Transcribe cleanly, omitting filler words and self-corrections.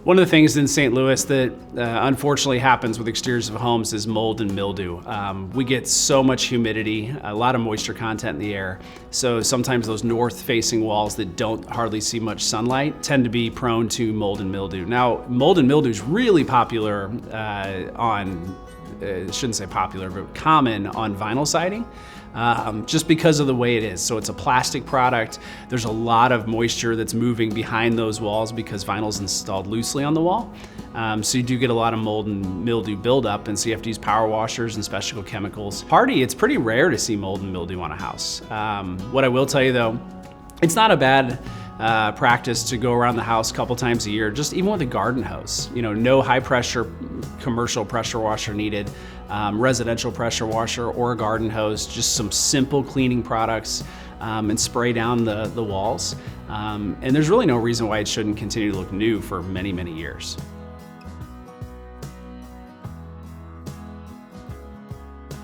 One of the things in St. Louis that unfortunately happens with exteriors of homes is mold and mildew. We get so much humidity, a lot of moisture content in the air. So sometimes those north-facing walls that don't hardly see much sunlight tend to be prone to mold and mildew. Now, mold and mildew is really popular shouldn't say popular, but common on vinyl siding. Just because of the way it is. So it's a plastic product. There's a lot of moisture that's moving behind those walls because vinyl's installed loosely on the wall. So you do get a lot of mold and mildew buildup, and so you have to use power washers and special chemicals. It's pretty rare to see mold and mildew on a house. What I will tell you though, it's not a bad practice to go around the house a couple times a year, just even with a garden hose. You know, no high pressure commercial pressure washer needed, residential pressure washer or a garden hose, just some simple cleaning products and spray down the walls. And there's really no reason why it shouldn't continue to look new for many, many years.